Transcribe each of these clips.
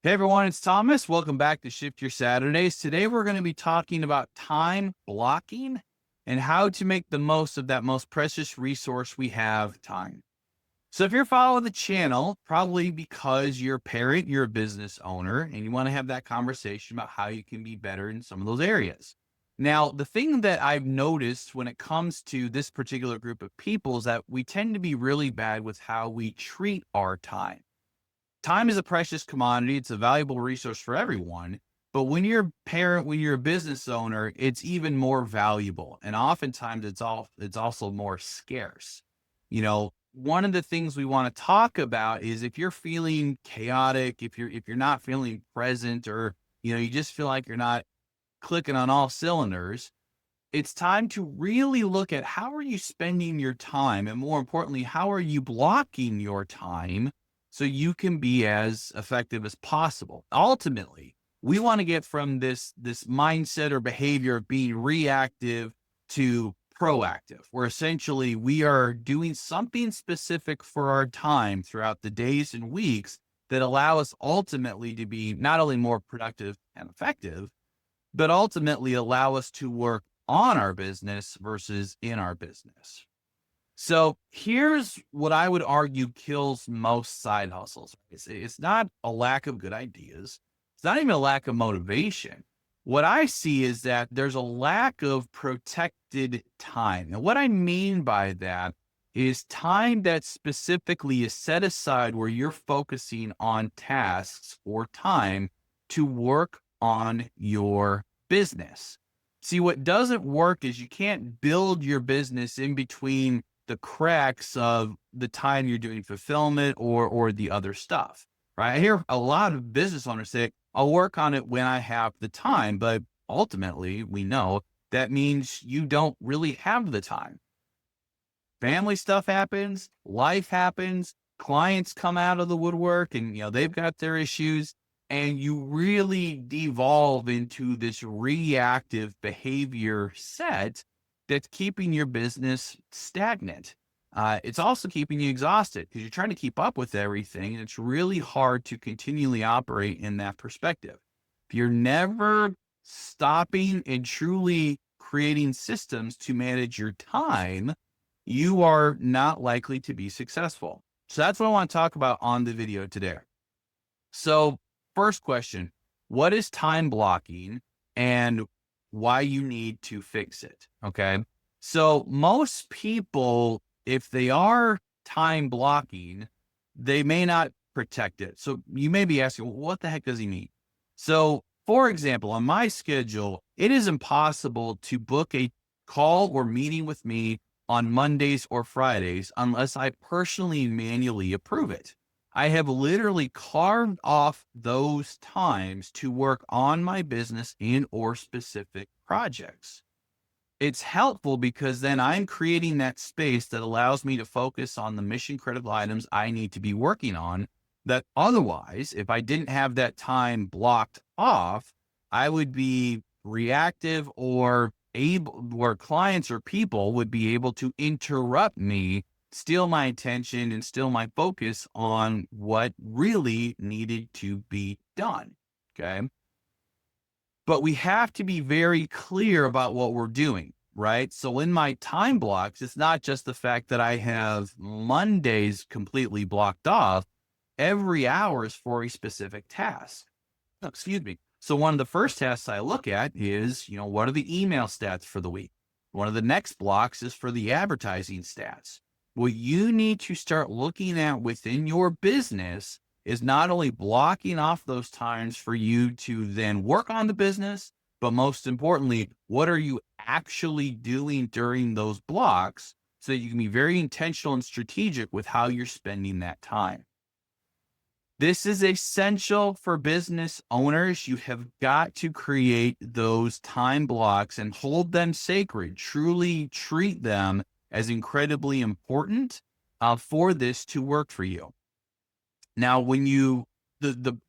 Hey everyone, it's Thomas. Welcome back to Shift Your Saturdays. Today we're going to be talking about time blocking and how to make the most of that most precious resource we have, time. So if you're following the channel, probably because you're a parent, you're a business owner, and you want to have that conversation about how you can be better in some of those areas. Now, the thing that I've noticed when it comes to this particular group of people is that we tend to be really bad with how we treat our time. Time is a precious commodity. It's a valuable resource for everyone. But when you're a parent, when you're a business owner, it's even more valuable. And oftentimes it's also more scarce. One of the things we want to talk about is if you're feeling chaotic, if you're not feeling present, or you just feel like you're not clicking on all cylinders, it's time to really look at how are you spending your time, and more importantly, how are you blocking your time so you can be as effective as possible. Ultimately, we want to get from this mindset or behavior of being reactive to proactive, where essentially we are doing something specific for our time throughout the days and weeks that allow us ultimately to be not only more productive and effective, but ultimately allow us to work on our business versus in our business. So here's what I would argue kills most side hustles. It's not a lack of good ideas. It's not even a lack of motivation. What I see is that there's a lack of protected time. And what I mean by that is time that specifically is set aside where you're focusing on tasks or time to work on your business. See, what doesn't work is you can't build your business in between the cracks of the time you're doing fulfillment or the other stuff, right? I hear a lot of business owners say, I'll work on it when I have the time, but ultimately we know that means you don't really have the time. Family stuff happens, life happens, clients come out of the woodwork and they've got their issues, and you really devolve into this reactive behavior set that's keeping your business stagnant. It's also keeping you exhausted because you're trying to keep up with everything, and it's really hard to continually operate in that perspective. If you're never stopping and truly creating systems to manage your time, you are not likely to be successful. So that's what I want to talk about on the video today. So, first question, what is time blocking and why you need to fix it? Okay. So, most people, if they are time blocking, they may not protect it. So, you may be asking, well, what the heck does he mean? So, for example, on my schedule, it is impossible to book a call or meeting with me on Mondays or Fridays unless I personally manually approve it. I have literally carved off those times to work on my business in or specific projects. It's helpful because then I'm creating that space that allows me to focus on the mission critical items I need to be working on, that otherwise, if I didn't have that time blocked off, I would be reactive or able, where clients or people would be able to interrupt me, steal my attention, and steal my focus on what really needed to be done. Okay. But we have to be very clear about what we're doing, right? So in my time blocks, it's not just the fact that I have Mondays completely blocked off. Every hour is for a specific task. Oh, excuse me. So one of the first tasks I look at is, what are the email stats for the week? One of the next blocks is for the advertising stats. What you need to start looking at within your business is not only blocking off those times for you to then work on the business, but most importantly, what are you actually doing during those blocks so that you can be very intentional and strategic with how you're spending that time. This is essential for business owners. You have got to create those time blocks and hold them sacred, truly treat them as incredibly important for this to work for you. Now, when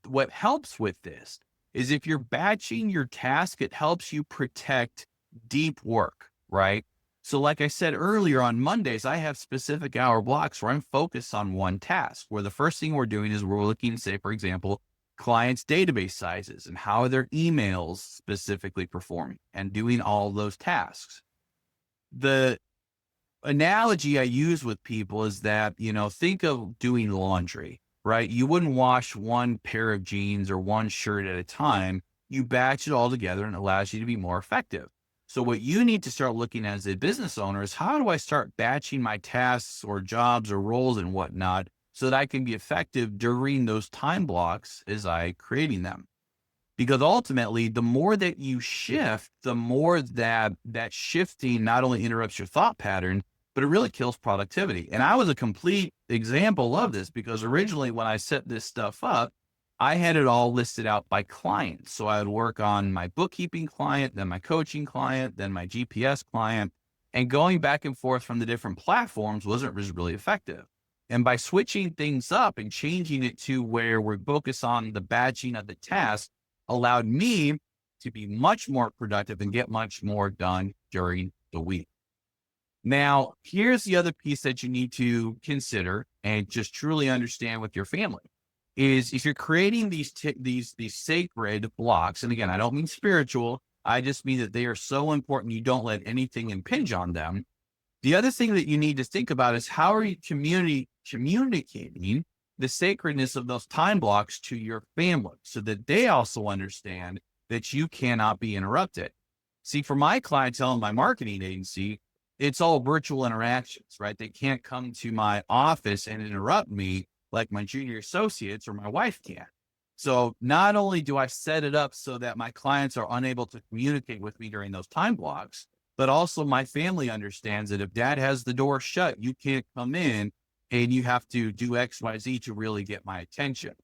what helps with this is if you're batching your task, it helps you protect deep work, right? So like I said earlier, on Mondays, I have specific hour blocks where I'm focused on one task, where the first thing we're doing is we're looking, say, for example, clients' database sizes and how their emails specifically performing and doing all those tasks. The analogy I use with people is that, think of doing laundry, right? You wouldn't wash one pair of jeans or one shirt at a time. You batch it all together and it allows you to be more effective. So what you need to start looking at as a business owner is, how do I start batching my tasks or jobs or roles and whatnot so that I can be effective during those time blocks as I creating them? Because ultimately, the more that you shift, the more that shifting not only interrupts your thought pattern, but it really kills productivity. And I was a complete example of this, because originally when I set this stuff up, I had it all listed out by client. So I would work on my bookkeeping client, then my coaching client, then my GPS client, and going back and forth from the different platforms was really effective. And by switching things up and changing it to where we're focused on the batching of the task, allowed me to be much more productive and get much more done during the week. Now, here's the other piece that you need to consider and just truly understand with your family is, if you're creating these sacred blocks, and again, I don't mean spiritual, I just mean that they are so important you don't let anything impinge on them. The other thing that you need to think about is, how are you communicating the sacredness of those time blocks to your family so that they also understand that you cannot be interrupted. See, for my clientele in my marketing agency, it's all virtual interactions, right? They can't come to my office and interrupt me like my junior associates or my wife can. So not only do I set it up so that my clients are unable to communicate with me during those time blocks, but also my family understands that if dad has the door shut, you can't come in and you have to do X, Y, Z to really get my attention.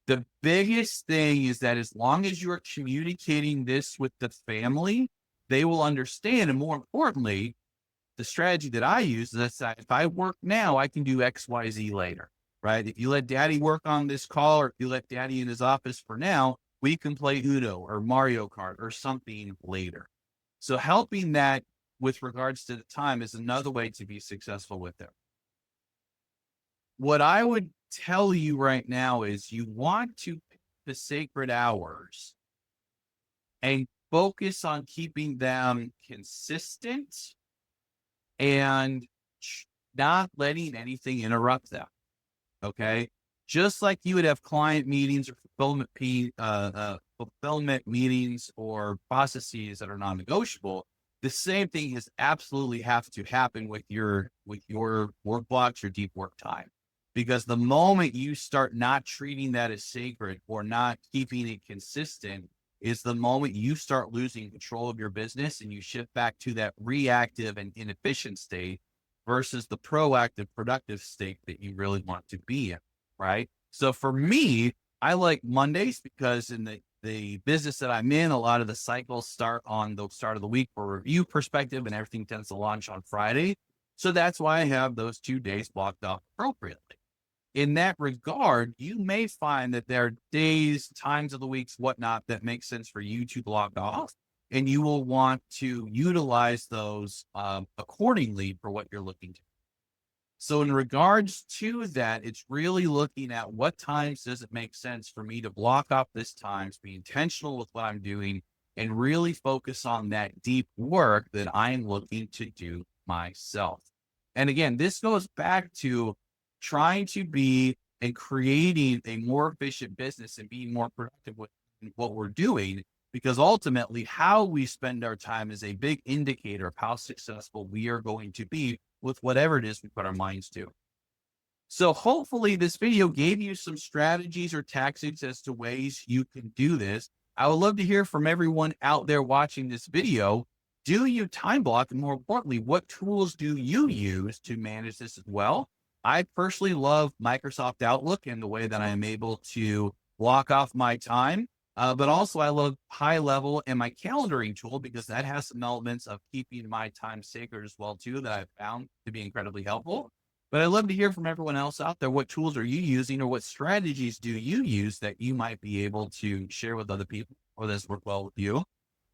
The biggest thing is that as long as you're communicating this with the family, they will understand. And more importantly, the strategy that I use is that if I work now, I can do X, Y, Z later, right? If you let daddy work on this call, or if you let daddy in his office for now, we can play Uno or Mario Kart or something later. So helping that with regards to the time is another way to be successful with it. What I would tell you right now is, you want to pick the sacred hours and focus on keeping them consistent and not letting anything interrupt them. Okay. Just like you would have client meetings or fulfillment meetings or processes that are non-negotiable, the same thing has absolutely have to happen with your work blocks, your deep work time. Because the moment you start not treating that as sacred or not keeping it consistent is the moment you start losing control of your business, and you shift back to that reactive and inefficient state versus the proactive, productive state that you really want to be in, right? So for me, I like Mondays because in the business that I'm in, a lot of the cycles start on the start of the week for review perspective, and everything tends to launch on Friday. So that's why I have those 2 days blocked off appropriately. In that regard, you may find that there are days, times of the weeks, whatnot, that make sense for you to block off, and you will want to utilize those accordingly for what you're looking to. So in regards to that, it's really looking at what times does it make sense for me to block off this time, to be intentional with what I'm doing, and really focus on that deep work that I'm looking to do myself. And again, this goes back to trying to be and creating a more efficient business and being more productive with what we're doing, because ultimately how we spend our time is a big indicator of how successful we are going to be with whatever it is we put our minds to. So hopefully this video gave you some strategies or tactics as to ways you can do this. I would love to hear from everyone out there watching this video. Do you time block? And more importantly, what tools do you use to manage this as well? I personally love Microsoft Outlook and the way that I am able to block off my time. But also I love High Level and my calendaring tool, because that has some elements of keeping my time sacred as well too, that I've found to be incredibly helpful. But I'd love to hear from everyone else out there. What tools are you using, or what strategies do you use that you might be able to share with other people, or that's work well with you?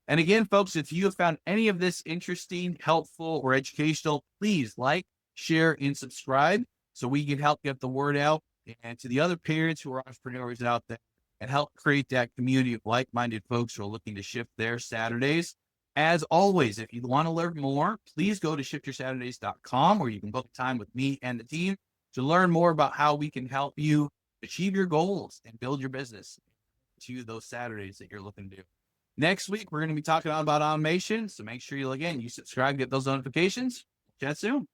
And again, folks, if you have found any of this interesting, helpful, or educational, please like, share, and subscribe so we can help get the word out. and to the other parents who are entrepreneurs out there, and help create that community of like-minded folks who are looking to shift their Saturdays. As always, if you want to learn more, please go to shiftyoursaturdays.com, where you can book time with me and the team to learn more about how we can help you achieve your goals and build your business to those Saturdays that you're looking to do. Next week, we're going to be talking about automation. So make sure you subscribe, get those notifications. Chat soon.